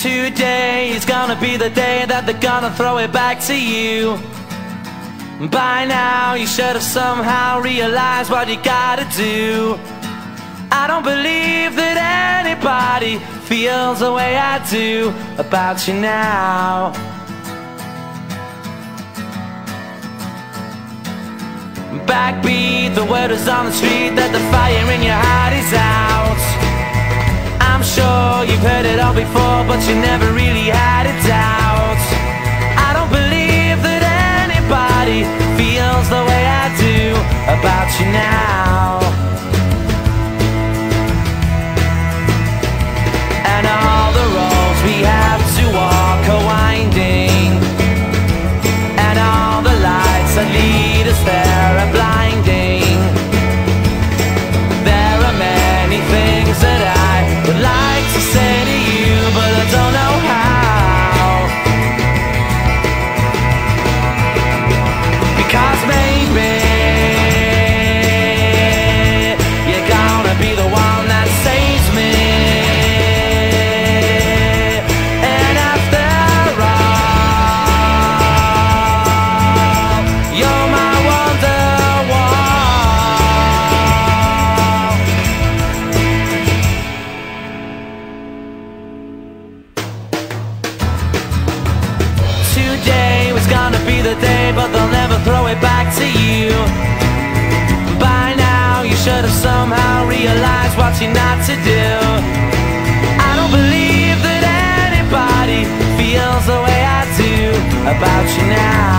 Today is gonna be the day that they're gonna throw it back to you. By now you should have somehow realized what you gotta do. I don't believe that anybody feels the way I do about you now. Backbeat, the word is on the street that the fire in your heart is out. I'm sure you've heard it all before, but you never really had a doubt. I don't believe that anybody feels the way I do about you now. And all the roads we have to walk are winding, and all the lights that lead us there are blinding. There are many things that I would like to say to you, but I don't know how. Because maybe you're gonna be the one that saves me. And after all, you're my Wonderwall. Today was gonna be the day, but they'll never throw it back to you. By now you should have somehow realized what you're not to do. I don't believe that anybody feels the way I do about you now.